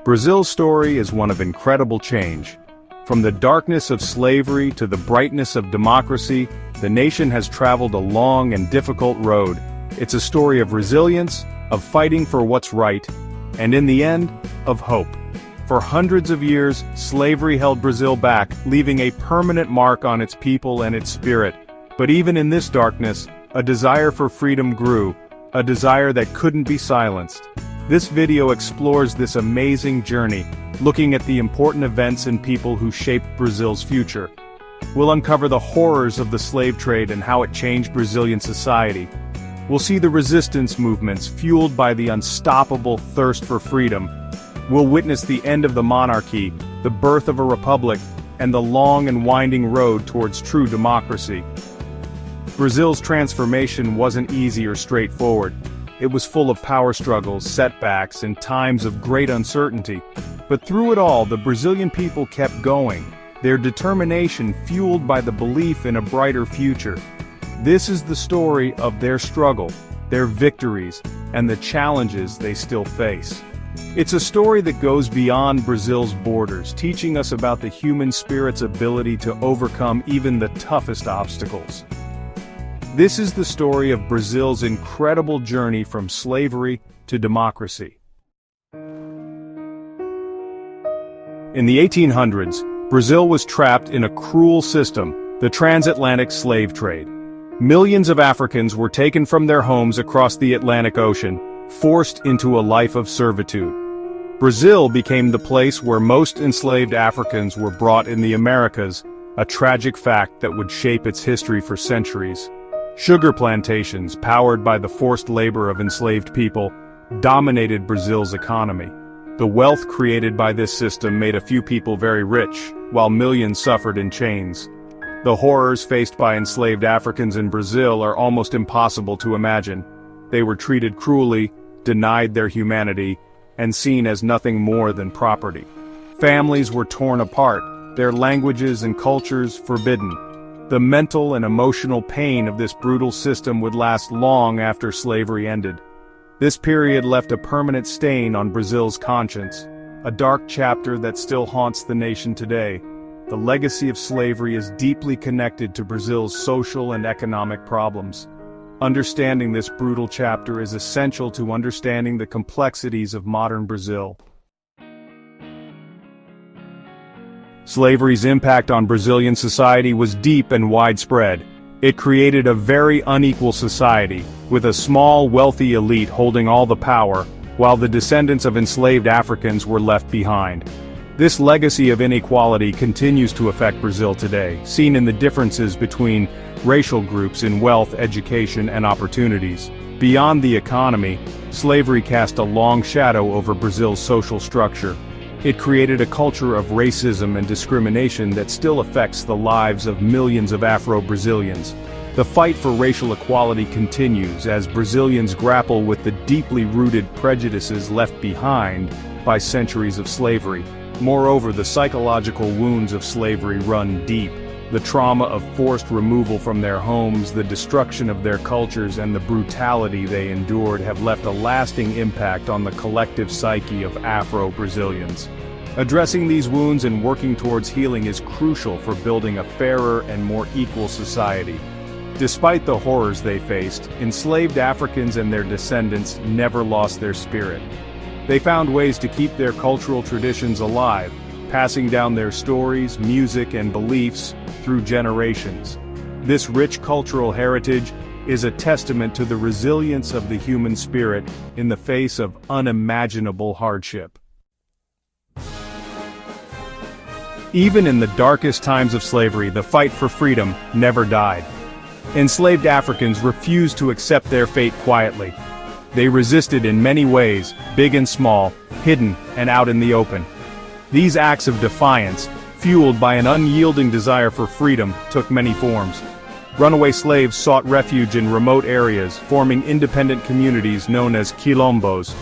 Brazil's story is one of incredible change. From the darkness of slavery to the brightness of democracy, the nation has traveled a long and difficult road. It's a story of resilience, of fighting for what's right, and in the end, of hope. For hundreds of years, slavery held Brazil back, leaving a permanent mark on its people and its spirit. But even in this darkness, a desire for freedom grew, a desire that couldn't be silenced. This video explores this amazing journey, looking at the important events and people who shaped Brazil's future. We'll uncover the horrors of the slave trade and how it changed Brazilian society. We'll see the resistance movements fueled by the unstoppable thirst for freedom. We'll witness the end of the monarchy, the birth of a republic, and the long and winding road towards true democracy. Brazil's transformation wasn't easy or straightforward. It was full of power struggles, setbacks, and times of great uncertainty. But through it all, the Brazilian people kept going, their determination fueled by the belief in a brighter future. This is the story of their struggle, their victories, and the challenges they still face. It's a story that goes beyond Brazil's borders, teaching us about the human spirit's ability to overcome even the toughest obstacles. This is the story of Brazil's incredible journey from slavery to democracy. In the 1800s, Brazil was trapped in a cruel system, the transatlantic slave trade. Millions of Africans were taken from their homes across the Atlantic Ocean, forced into a life of servitude. Brazil became the place where most enslaved Africans were brought in the Americas, a tragic fact that would shape its history for centuries. Sugar plantations, powered by the forced labor of enslaved people, dominated Brazil's economy. The wealth created by this system made a few people very rich, while millions suffered in chains. The horrors faced by enslaved Africans in Brazil are almost impossible to imagine. They were treated cruelly, denied their humanity, and seen as nothing more than property. Families were torn apart, their languages and cultures forbidden. The mental and emotional pain of this brutal system would last long after slavery ended. This period left a permanent stain on Brazil's conscience, a dark chapter that still haunts the nation today. The legacy of slavery is deeply connected to Brazil's social and economic problems. Understanding this brutal chapter is essential to understanding the complexities of modern Brazil. Slavery's impact on Brazilian society was deep and widespread. It created a very unequal society, with a small, wealthy elite holding all the power, while the descendants of enslaved Africans were left behind. This legacy of inequality continues to affect Brazil today, seen in the differences between racial groups in wealth, education, and opportunities. Beyond the economy, slavery cast a long shadow over Brazil's social structure. It created a culture of racism and discrimination that still affects the lives of millions of Afro-Brazilians. The fight for racial equality continues as Brazilians grapple with the deeply rooted prejudices left behind by centuries of slavery. Moreover, the psychological wounds of slavery run deep. The trauma of forced removal from their homes, the destruction of their cultures, and the brutality they endured have left a lasting impact on the collective psyche of Afro-Brazilians. Addressing these wounds and working towards healing is crucial for building a fairer and more equal society. Despite the horrors they faced, enslaved Africans and their descendants never lost their spirit. They found ways to keep their cultural traditions alive, passing down their stories, music, and beliefs through generations. This rich cultural heritage is a testament to the resilience of the human spirit in the face of unimaginable hardship. Even in the darkest times of slavery, the fight for freedom never died. Enslaved Africans refused to accept their fate quietly. They resisted in many ways, big and small, hidden and out in the open. These acts of defiance, fueled by an unyielding desire for freedom, took many forms. Runaway slaves sought refuge in remote areas, forming independent communities known as quilombos.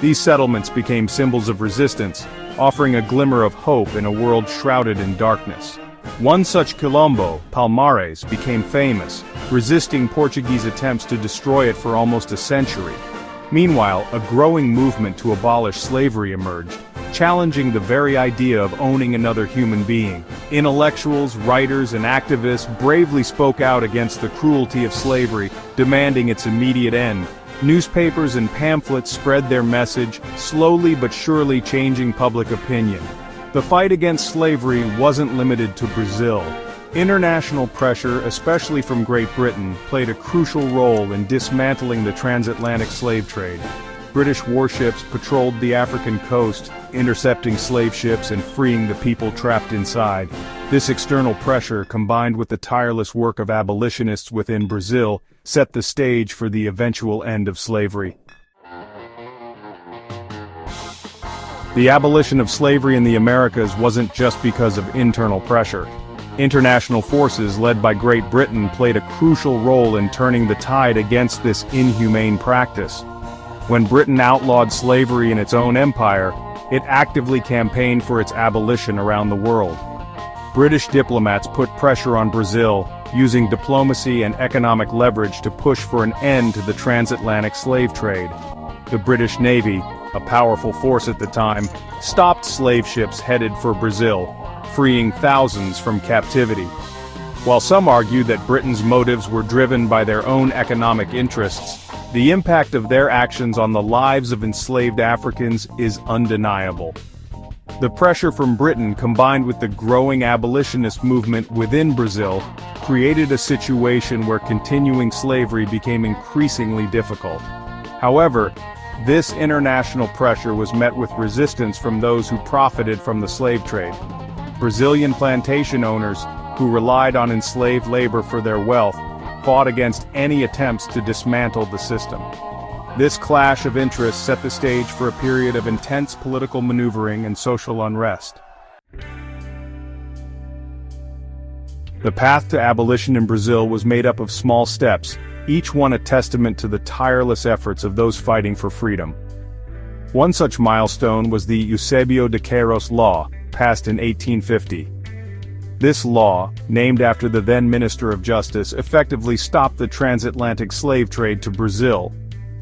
These settlements became symbols of resistance, offering a glimmer of hope in a world shrouded in darkness. One such quilombo, Palmares, became famous, resisting Portuguese attempts to destroy it for almost a century. Meanwhile, a growing movement to abolish slavery emerged, challenging the very idea of owning another human being. Intellectuals, writers, and activists bravely spoke out against the cruelty of slavery, demanding its immediate end. Newspapers and pamphlets spread their message, slowly but surely changing public opinion. The fight against slavery wasn't limited to Brazil. International pressure, especially from Great Britain, played a crucial role in dismantling the transatlantic slave trade. British warships patrolled the African coast, intercepting slave ships and freeing the people trapped inside. This external pressure, combined with the tireless work of abolitionists within Brazil, set the stage for the eventual end of slavery. The abolition of slavery in the Americas wasn't just because of internal pressure. International forces led by Great Britain played a crucial role in turning the tide against this inhumane practice. When Britain outlawed slavery in its own empire, it actively campaigned for its abolition around the world. British diplomats put pressure on Brazil, using diplomacy and economic leverage to push for an end to the transatlantic slave trade. The British Navy, a powerful force at the time, stopped slave ships headed for Brazil, freeing thousands from captivity. While some argue that Britain's motives were driven by their own economic interests, the impact of their actions on the lives of enslaved Africans is undeniable. The pressure from Britain, combined with the growing abolitionist movement within Brazil, created a situation where continuing slavery became increasingly difficult. However, this international pressure was met with resistance from those who profited from the slave trade. Brazilian plantation owners, who relied on enslaved labor for their wealth, fought against any attempts to dismantle the system. This clash of interests set the stage for a period of intense political maneuvering and social unrest. The path to abolition in Brazil was made up of small steps, each one a testament to the tireless efforts of those fighting for freedom. One such milestone was the Eusebio de Queiroz Law, passed in 1850. This law, named after the then Minister of Justice, effectively stopped the transatlantic slave trade to Brazil.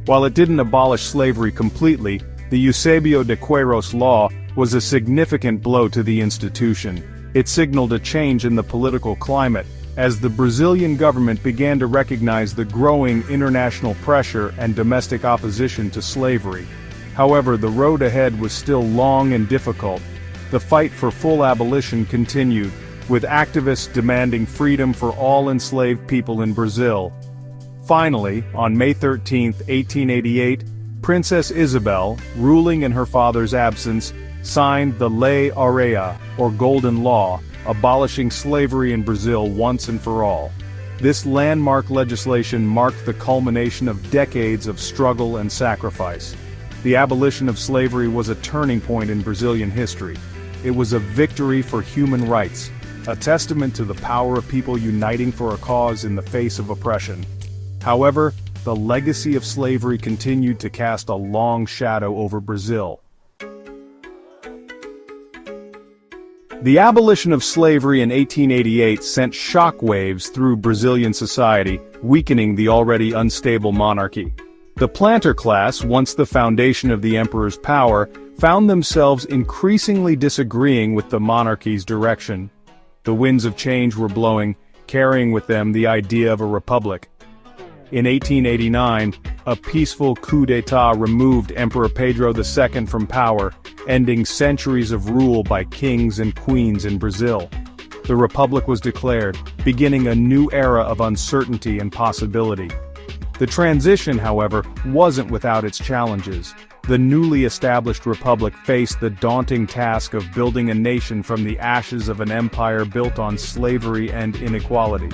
While it didn't abolish slavery completely, the Eusebio de Queiroz Law was a significant blow to the institution. It signaled a change in the political climate, as the Brazilian government began to recognize the growing international pressure and domestic opposition to slavery. However, the road ahead was still long and difficult. The fight for full abolition continued, with activists demanding freedom for all enslaved people in Brazil. Finally, on May 13, 1888, Princess Isabel, ruling in her father's absence, signed the Lei Áurea, or Golden Law, abolishing slavery in Brazil once and for all. This landmark legislation marked the culmination of decades of struggle and sacrifice. The abolition of slavery was a turning point in Brazilian history. It was a victory for human rights, a testament to the power of people uniting for a cause in the face of oppression. However, the legacy of slavery continued to cast a long shadow over Brazil. The abolition of slavery in 1888 sent shockwaves through Brazilian society, weakening the already unstable monarchy. The planter class, once the foundation of the emperor's power, found themselves increasingly disagreeing with the monarchy's direction. The winds of change were blowing, carrying with them the idea of a republic. In 1889, a peaceful coup d'état removed Emperor Pedro II from power, ending centuries of rule by kings and queens in Brazil. The republic was declared, beginning a new era of uncertainty and possibility. The transition, however, wasn't without its challenges. The newly established republic faced the daunting task of building a nation from the ashes of an empire built on slavery and inequality.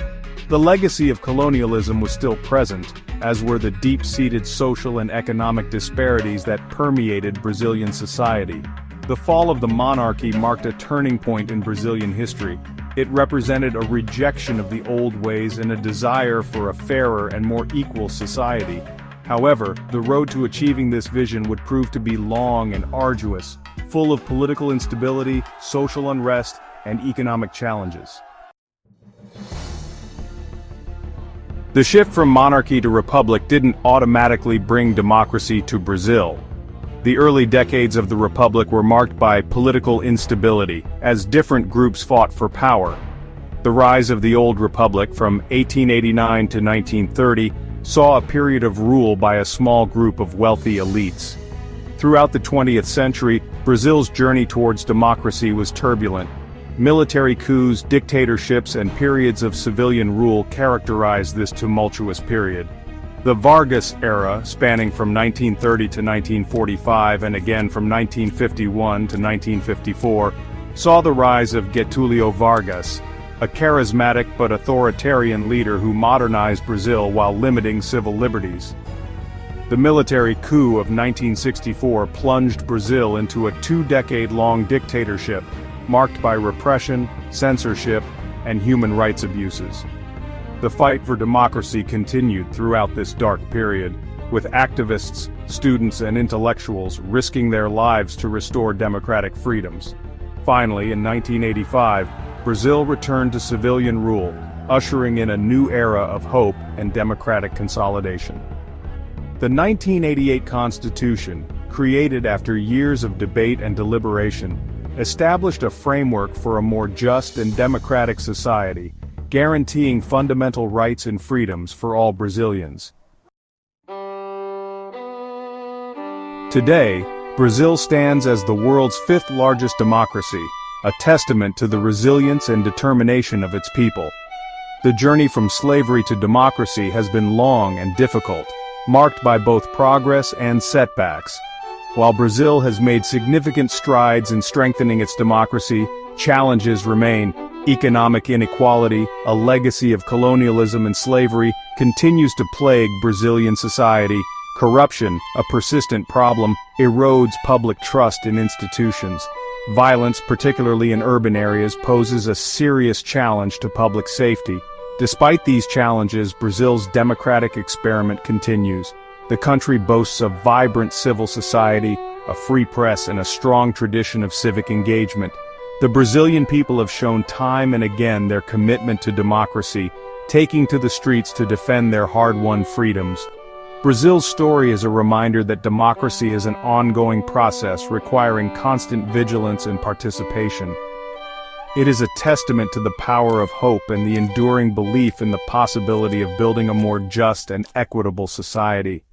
The legacy of colonialism was still present, as were the deep-seated social and economic disparities that permeated Brazilian society. The fall of the monarchy marked a turning point in Brazilian history. It represented a rejection of the old ways and a desire for a fairer and more equal society. However, the road to achieving this vision would prove to be long and arduous, full of political instability, social unrest, and economic challenges. The shift from monarchy to republic didn't automatically bring democracy to Brazil. The early decades of the republic were marked by political instability, as different groups fought for power. The rise of the old republic from 1889 to 1930 saw a period of rule by a small group of wealthy elites. Throughout the 20th century, Brazil's journey towards democracy was turbulent. Military coups, dictatorships, and periods of civilian rule characterized this tumultuous period. The Vargas era, spanning from 1930 to 1945 and again from 1951 to 1954, saw the rise of Getúlio Vargas, a charismatic but authoritarian leader who modernized Brazil while limiting civil liberties. The military coup of 1964 plunged Brazil into a two-decade-long dictatorship, marked by repression, censorship, and human rights abuses. The fight for democracy continued throughout this dark period, with activists, students, and intellectuals risking their lives to restore democratic freedoms. Finally, in 1985, Brazil returned to civilian rule, ushering in a new era of hope and democratic consolidation. The 1988 Constitution, created after years of debate and deliberation, established a framework for a more just and democratic society, guaranteeing fundamental rights and freedoms for all Brazilians. Today, Brazil stands as the world's fifth largest democracy, a testament to the resilience and determination of its people. The journey from slavery to democracy has been long and difficult, marked by both progress and setbacks. While Brazil has made significant strides in strengthening its democracy, challenges remain. Economic inequality, a legacy of colonialism and slavery, continues to plague Brazilian society. Corruption, a persistent problem, erodes public trust in institutions. Violence, particularly in urban areas, poses a serious challenge to public safety. Despite these challenges, Brazil's democratic experiment continues. The country boasts a vibrant civil society, a free press, and a strong tradition of civic engagement. The Brazilian people have shown time and again their commitment to democracy, taking to the streets to defend their hard-won freedoms. Brazil's story is a reminder that democracy is an ongoing process requiring constant vigilance and participation. It is a testament to the power of hope and the enduring belief in the possibility of building a more just and equitable society.